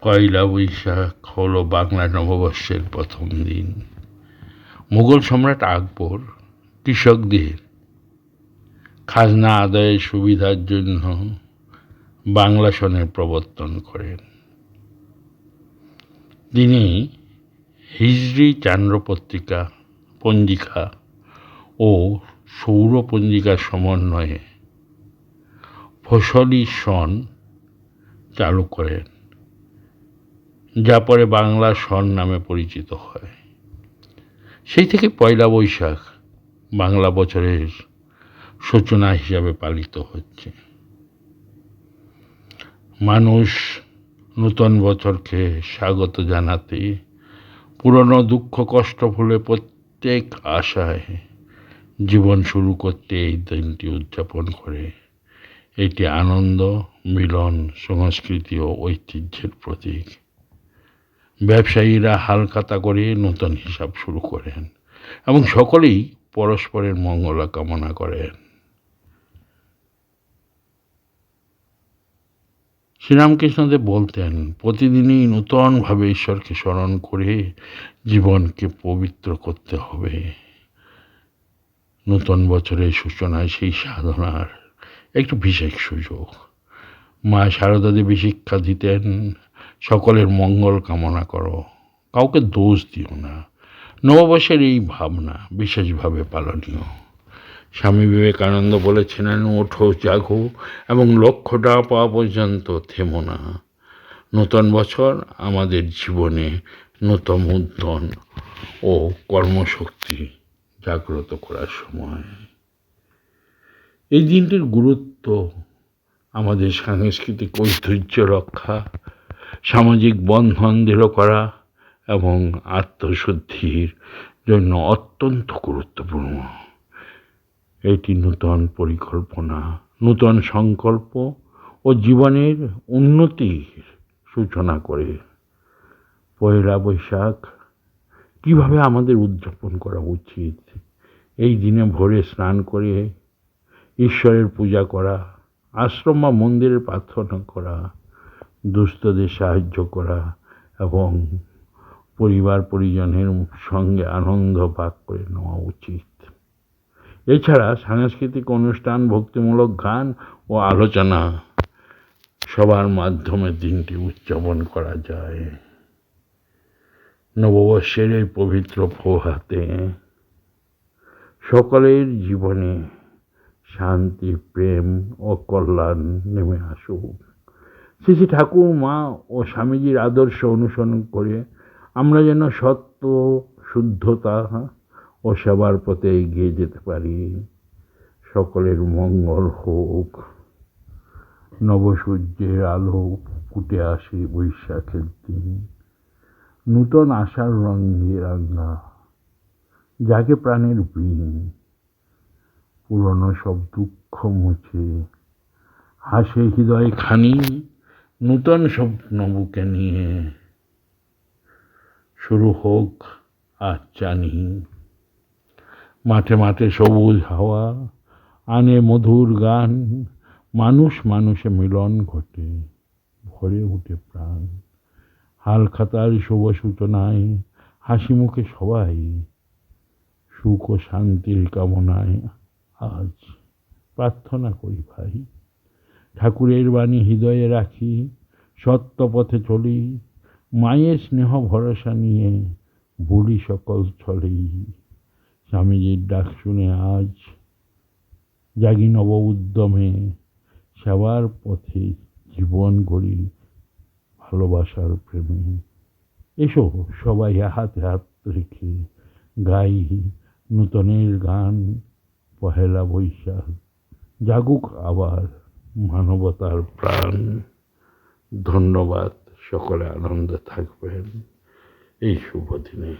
পয়লা বৈশাখ হলো বাংলা নববর্ষের প্রথম দিন। মুঘল সম্রাট আকবর কৃষকদের খাজনা আদায়ের সুবিধার জন্য বাংলা সনের প্রবর্তন করেন। তিনি হিজরি চান্দ্র পঞ্জিকা ও সৌর পঞ্জিকার সমন্বয়ে ফসলি সন চালু করেন, যা পরে বাংলা সন নামে পরিচিত হয়। সেই থেকে পয়লা বৈশাখ বাংলা বছরের সূচনা হিসাবে পালিত হচ্ছে। মানুষ নূতন বছরকে স্বাগত জানাতে পুরনো দুঃখ কষ্ট ভুলে প্রত্যেক আশায় জীবন শুরু করতে এই দিনটি উদযাপন করে। এটি আনন্দ, মিলন, সংস্কৃতি ও ঐতিহ্যের প্রতীক। ব্যবসায়ীরা হালখাতা করে নতুন হিসাব শুরু করেন এবং সকলেই পরস্পরের মঙ্গল কামনা করেন। শ্রীরামকৃষ্ণদেব বলতেন, প্রতিদিনই নূতনভাবে ঈশ্বরকে স্মরণ করে জীবনকে পবিত্র করতে হবে। নূতন বছরের সূচনায় সেই সাধনার একটু বিশেষ সুযোগ। মা শারদা দেবী শিক্ষা দিতেন, সকলের মঙ্গল কামনা করো, কাউকে দোষ দিও না। নববর্ষের এই ভাবনা বিশেষভাবে পালনীয়। স্বামী বিবেকানন্দ বলেছিলেন, ওঠো, জাগো এবং লক্ষ্যটা পাওয়া পর্যন্ত থেমো না। নূতন বছর আমাদের জীবনে নূতন উদ্যম ও কর্মশক্তি জাগ্রত করার সময়। এই দিনটির গুরুত্ব আমাদের সাংস্কৃতিক ঐতিহ্য রক্ষা, সামাজিক বন্ধন দৃঢ় করা এবং আত্মশুদ্ধির জন্য অত্যন্ত গুরুত্বপূর্ণ। এটি নূতন পরিকল্পনা, নূতন সংকল্প ও জীবনের উন্নতির সূচনা করে। পয়লা বৈশাখ কিভাবে আমাদের উদযাপন করা উচিত? এই দিনে ভোরে স্নান করে ঈশ্বরের পূজা করা, আশ্রম বা মন্দিরে প্রার্থনা করা, দুস্থদের সাহায্য করা এবং পরিবার পরিজনের সঙ্গে আনন্দ ভাগ করে নেওয়া উচিত। এছাড়া সাংস্কৃতিক অনুষ্ঠান, ভক্তিমূলক গান ও আলোচনা সবার মাধ্যমে দিনটি উদযাপন করা যায়। নববর্ষের এই পবিত্র প্রভাতে সকলের জীবনে শান্তি, প্রেম ও কল্যাণ নেমে আসুক। শ্রী শ্রী ঠাকুর, মা ও স্বামীজির আদর্শ অনুসরণ করে আমরা যেন সত্য, শুদ্ধতা ও সেবার পথে এগিয়ে যেতে পারি। সকলের মঙ্গল হোক। নবসূর্যের আলো ফুটে আসে বৈশাখের দিন। নূতন আশার রঙে রাঙা জাগে প্রাণের বিন। পুরনো সব দুঃখ মুছে হাসে হৃদয় খানি, নূতন স্বপ্ন বুকে নিয়ে শুরু হোক আজ জানি। মাঠে মাঠে সবুজ হাওয়া আনে মধুর গান, মানুষ মানুষে মিলন ঘটে, ভরে উঠে প্রাণ। হালখাতার শুভ সূচনায় হাসি মুখে সবাই, সুখ ও শান্তির কামনায় আজ প্রার্থনা করি ভাই। ঠাকুরের বাণী হৃদয়ে রাখি, সত্য পথে চলি, মায়ের স্নেহ ভরসা নিয়ে ভুলি সকল ছলেই। স্বামীজির ডাক শুনে আজ জাগি নব উদ্যমে, সেবার পথে জীবন গড়ি ভালোবাসার প্রেমে। এসো সবাই হাতে হাত রেখে গাই নূতনের গান। পহেলা বৈশাখ জাগুক আবার মানবতার প্রাণ। ধন্যবাদ, সকলে আনন্দে থাকবেন এই শুভ দিনে।